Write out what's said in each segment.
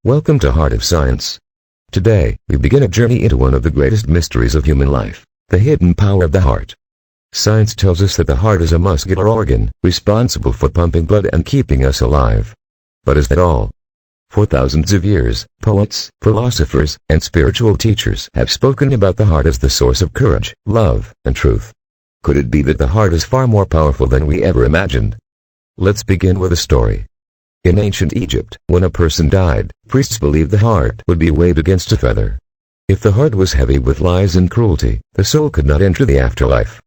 Welcome to Heart of Science. Today, we begin a journey into one of the greatest mysteries of human life, the hidden power of the heart. Science tells us that the heart is a muscular organ, responsible for pumping blood and keeping us alive. But is that all? For thousands of years, poets, philosophers, and spiritual teachers have spoken about the heart as the source of courage, love, and truth. Could it be that the heart is far more powerful than we ever imagined? Let's begin with a story. In ancient Egypt, when a person died, priests believed the heart would be weighed against a feather. If the heart was heavy with lies and cruelty, the soul could not enter the afterlife.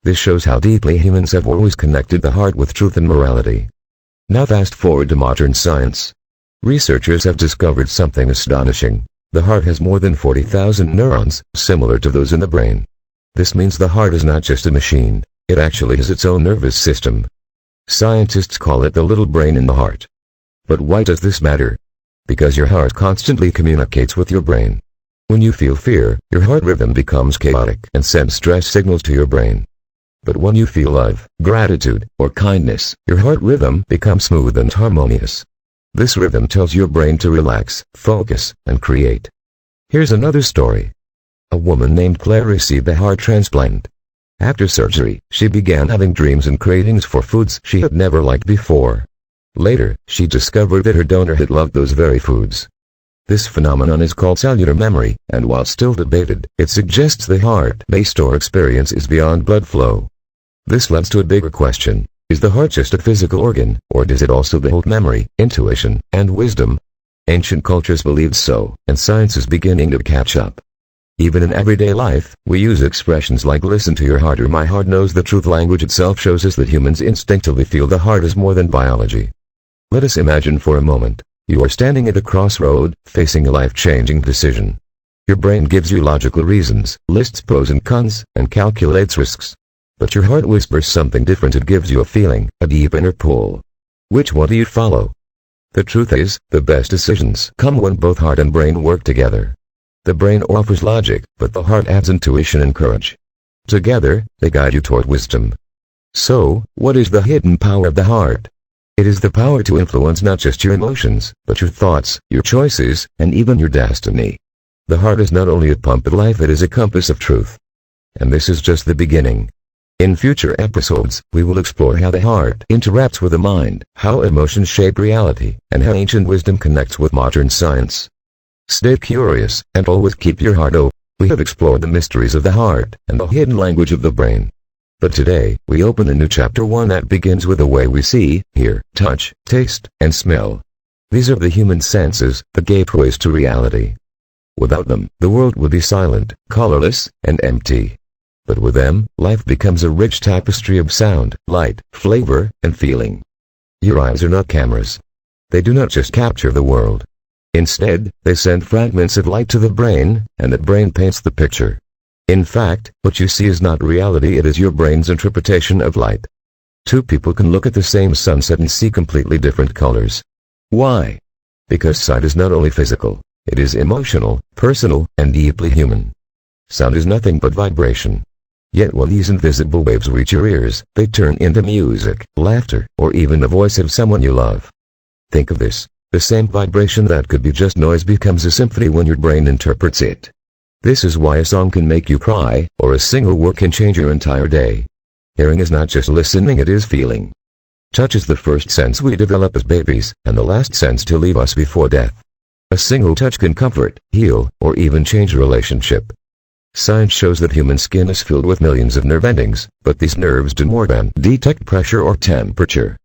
This shows how deeply humans have always connected the heart with truth and morality. Now fast forward to modern science. Researchers have discovered something astonishing. The heart has more than 40,000 neurons, similar to those in the brain. This means the heart is not just a machine, it actually has its own nervous system. Scientists call it the little brain in the heart. But why does this matter? Because your heart constantly communicates with your brain. When you feel fear, your heart rhythm becomes chaotic and sends stress signals to your brain. But when you feel love, gratitude, or kindness, your heart rhythm becomes smooth and harmonious. This rhythm tells your brain to relax, focus, and create. Here's another story. A woman named Claire received a heart transplant. After surgery, she began having dreams and cravings for foods she had never liked before. Later, she discovered that her donor had loved those very foods. This phenomenon is called cellular memory, and while still debated, it suggests the heart may store experiences beyond blood flow. This leads to a bigger question. Is the heart just a physical organ, or does it also hold memory, intuition, and wisdom? Ancient cultures believed so, and science is beginning to catch up. Even in everyday life, we use expressions like listen to your heart or my heart knows the truth. Language itself shows us that humans instinctively feel the heart is more than biology. Let us imagine for a moment. You are standing at a crossroad, facing a life-changing decision. Your brain gives you logical reasons, lists pros and cons, and calculates risks. But your heart whispers something different. It gives you a feeling, a deep inner pull. Which one do you follow? The truth is, the best decisions come when both heart and brain work together. The brain offers logic, but the heart adds intuition and courage. Together, they guide you toward wisdom. So, what is the hidden power of the heart? It is the power to influence not just your emotions, but your thoughts, your choices, and even your destiny. The heart is not only a pump of life, it is a compass of truth. And this is just the beginning. In future episodes, we will explore how the heart interacts with the mind, how emotions shape reality, and how ancient wisdom connects with modern science. Stay curious, and always keep your heart open. We have explored the mysteries of the heart, and the hidden language of the brain. But today, we open a new chapter, one that begins with the way we see, hear, touch, taste, and smell. These are the human senses, the gateways to reality. Without them, the world would be silent, colorless, and empty. But with them, life becomes a rich tapestry of sound, light, flavor, and feeling. Your eyes are not cameras. They do not just capture the world. Instead, they send fragments of light to the brain, and the brain paints the picture. In fact, what you see is not reality, it is your brain's interpretation of light. Two people can look at the same sunset and see completely different colors. Why? Because sight is not only physical, it is emotional, personal, and deeply human. Sound is nothing but vibration. Yet when these invisible waves reach your ears, they turn into music, laughter, or even the voice of someone you love. Think of this. The same vibration that could be just noise becomes a symphony when your brain interprets it. This is why a song can make you cry, or a single word can change your entire day. Hearing is not just listening, it is feeling. Touch is the first sense we develop as babies, and the last sense to leave us before death. A single touch can comfort, heal, or even change a relationship. Science shows that human skin is filled with millions of nerve endings, but these nerves do more than detect pressure or temperature.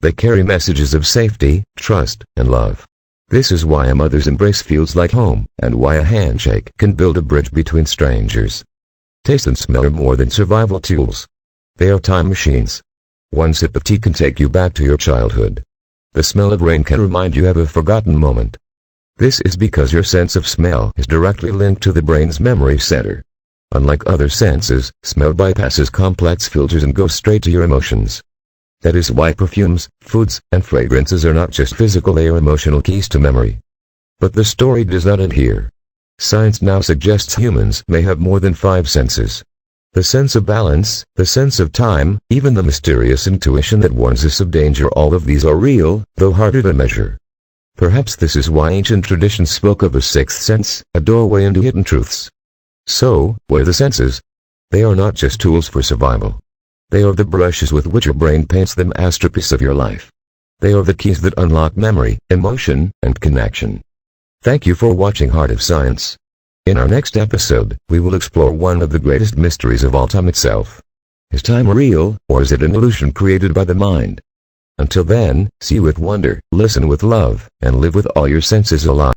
They carry messages of safety, trust, and love. This is why a mother's embrace feels like home, and why a handshake can build a bridge between strangers. Taste and smell are more than survival tools. They are time machines. One sip of tea can take you back to your childhood. The smell of rain can remind you of a forgotten moment. This is because your sense of smell is directly linked to the brain's memory center. Unlike other senses, smell bypasses complex filters and goes straight to your emotions. That is why perfumes, foods, and fragrances are not just physical, they are emotional keys to memory. But the story does not end here. Science now suggests humans may have more than 5 senses. The sense of balance, the sense of time, even the mysterious intuition that warns us of danger, all of these are real, though harder to measure. Perhaps this is why ancient traditions spoke of a sixth sense, a doorway into hidden truths. So, what are the senses? They are not just tools for survival. They are the brushes with which your brain paints the masterpiece of your life. They are the keys that unlock memory, emotion, and connection. Thank you for watching Heart of Science. In our next episode, we will explore one of the greatest mysteries of all time itself. Is time real, or is it an illusion created by the mind? Until then, see with wonder, listen with love, and live with all your senses alive.